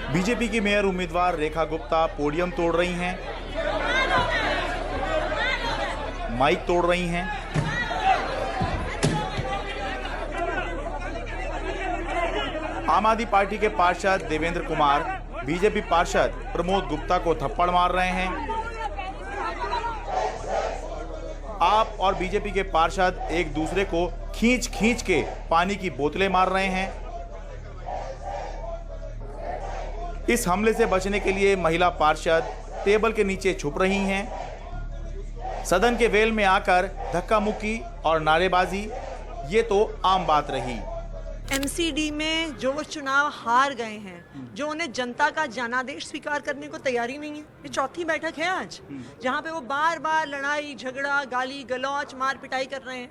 BJP की mayor उम्मीदवार Rekha Gupta podium तोड़ रही हैं, माइक तोड़ रही हैं। आम आदमी पार्टी के पार्षद देवेंद्र कुमार बीजेपी पार्षद प्रमोद गुप्ता को थप्पड़ मार रहे हैं। आप और बीजेपी के पार्षद एक दूसरे को खींच खींच के पानी की बोतलें मार रहे हैं। इस हमले से बचने के लिए महिला पार्षद टेबल के नीचे छुप रही हैं। सदन के वेल में आकर धक्का मुक्की और नारेबाजी ये तो आम बात रही। एमसीडी में जो वो चुनाव हार गए हैं, जो उन्हें जनता का जनादेश स्वीकार करने को तैयारी नहीं है। ये चौथी बैठक है आज, जहां पे वो बार बार लड़ाई झगड़ा गाली गलौच मार पिटाई कर रहे हैं।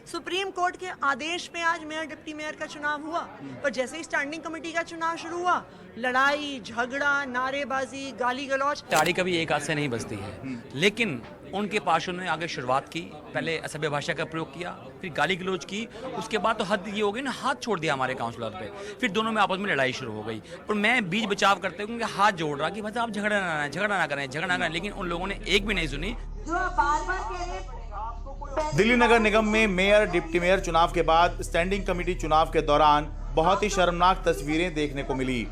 सुप्रीम कोर्ट के आदेश पे आज मेयर डिप्टी मेयर का चुनाव हुआ, पर जैसे ही स्टैंडिंग कमेटी का चुनाव शुरू हुआ, लड़ाई झगड़ा नारेबाजी गाली गलौच। ताड़ी कभी एक हाथ से नहीं बजती है, लेकिन उनके पार्षदों ने आगे शुरुआत की, पहले असभ्य भाषा का प्रयोग किया, फिर गाली गलौज की, उसके बाद तो हद ये हो गई ना, हाथ छोड़ दिया हमारे काउंसलर पे, फिर दोनों में आपस में लड़ाई शुरू हो गई। और मैं बीच बचाव करते हुए उनके हाथ जोड़ रहा कि बस आप झगड़ा ना करें, लेकिन उन लोगों ने एक भी नहीं सुनी। दिल्ली नगर निगम में मेयर डिप्टी मेयर चुनाव के बाद स्टैंडिंग कमेटी चुनाव के दौरान बहुत ही शर्मनाक तस्वीरें देखने को मिली।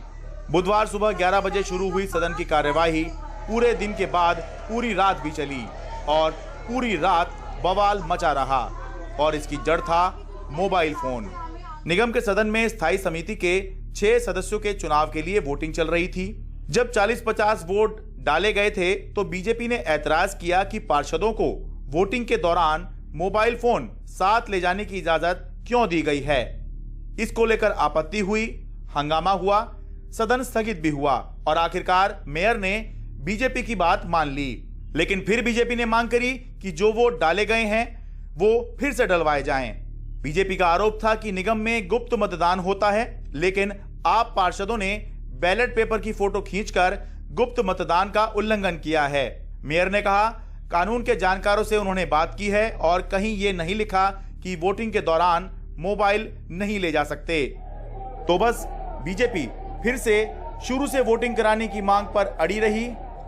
बुधवार सुबह 11 बजे शुरू हुई सदन की कार्यवाही पूरे दिन के बाद पूरी रात भी चली और पूरी रात बवाल मचा रहा, और इसकी जड़ था मोबाइल फोन। निगम के सदन में स्थायी समिति के 6 सदस्यों के चुनाव के लिए वोटिंग चल रही थी। जब 40-50 वोट डाले गए थे तो बीजेपी ने ऐतराज किया कि पार्षदों को वोटिंग के दौरान मोबाइल फोन साथ ले जाने की इजाजत क्यों दी गई है। इसको लेकर आपत्ति हुई, हंगामा हुआ, सदन स्थगित भी हुआ और आखिरकार मेयर ने बीजेपी की बात मान ली। लेकिन फिर बीजेपी ने मांग करी कि जो वोट डाले गए हैं वो फिर से डलवाए जाएं। बीजेपी का आरोप था कि निगम में गुप्त मतदान होता है, लेकिन आप पार्षदों ने बैलेट पेपर की फोटो खींचकर गुप्त मतदान का उल्लंघन किया है। मेयर ने कहा कानून के जानकारों से उन्होंने बात की है और कहीं ये नहीं लिखा कि वोटिंग के दौरान मोबाइल नहीं ले जा सकते। तो बस बीजेपी फिर से शुरू से वोटिंग कराने की मांग पर अड़ी रही।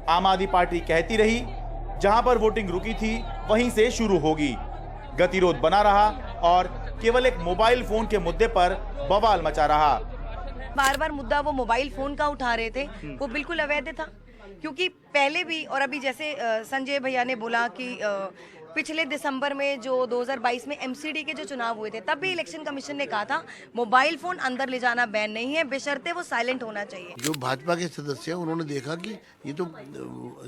आम आदमी पार्टी कहती रही जहां पर वोटिंग रुकी थी वहीं से शुरू होगी। गतिरोध बना रहा और केवल एक मोबाइल फोन के मुद्दे पर बवाल मचा रहा। बार बार मुद्दा वो मोबाइल फोन का उठा रहे थे, वो बिल्कुल अवैध था, क्योंकि पहले भी और अभी जैसे संजय भैया ने बोला कि पिछले दिसंबर में जो 2022 में एमसीडी के जो चुनाव हुए थे, तब भी इलेक्शन कमीशन ने कहा था मोबाइल फोन अंदर ले जाना बैन नहीं है, बेशर्ते वो साइलेंट होना चाहिए। जो भाजपा के सदस्य हैं उन्होंने देखा कि ये तो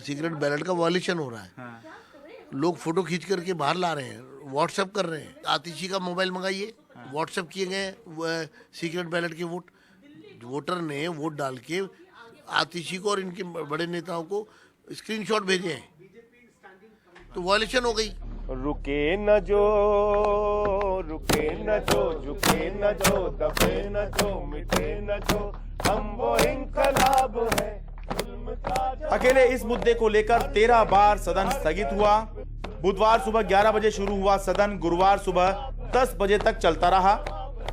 सीक्रेट बैलेट का वॉयलेशन हो रहा है। हाँ। लोग फोटो खींच करके बाहर ला रहे हैं, व्हाट्सएप कर रहे हैं। आतिशी का मोबाइल मंगाइए, व्हाट्सएप किए गए सीक्रेट बैलेट के वोट। वोटर ने वोट डाल के आतिशी को और इनके बड़े नेताओं को स्क्रीनशॉट भेजे हैं, तो वॉयलेशन हो गई। रुके न जो झुके न जो दबे न जो मिटे न जो, हम वो इंकलाब है। अकेले इस मुद्दे को लेकर 13 बार सदन स्थगित हुआ। बुधवार सुबह 11 बजे शुरू हुआ सदन गुरुवार सुबह 10 बजे तक चलता रहा।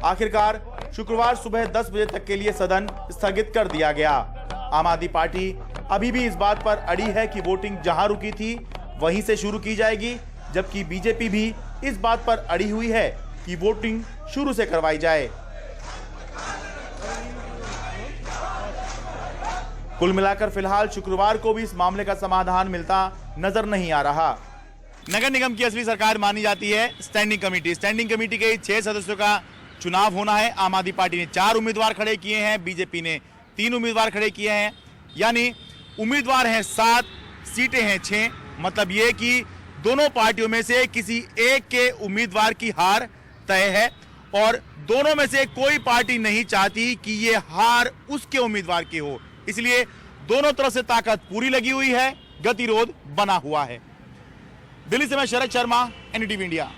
आखिरकार शुक्रवार सुबह 10 बजे तक के लिए सदन स्थगित कर दिया गया। आम आदमी पार्टी अभी भी इस बात पर अड़ी है कि वोटिंग जहां रुकी थी वहीं से शुरू की जाएगी, जबकि बीजेपी भी इस बात पर अड़ी हुई है कि वोटिंग शुरू से करवाई जाए। कुल मिलाकर फिलहाल शुक्रवार को भी इस मामले का समाधान मिलता नजर नहीं आ रहा। नगर निगम की असली सरकार मानी जाती है स्टैंडिंग कमेटी। स्टैंडिंग कमेटी के 6 सदस्यों का चुनाव होना है। आम आदमी पार्टी ने 4 उम्मीदवार खड़े किए हैं, बीजेपी ने 3 उम्मीदवार खड़े किए हैं, यानी उम्मीदवार हैं 7, सीटें हैं 6। मतलब ये कि दोनों पार्टियों में से किसी एक के उम्मीदवार की हार तय है और दोनों में से कोई पार्टी नहीं चाहती कि ये हार उसके उम्मीदवार की हो, इसलिए दोनों तरफ से ताकत पूरी लगी हुई है, गतिरोध बना हुआ है। दिल्ली से मैं शरद शर्मा, एनडीटीवी इंडिया।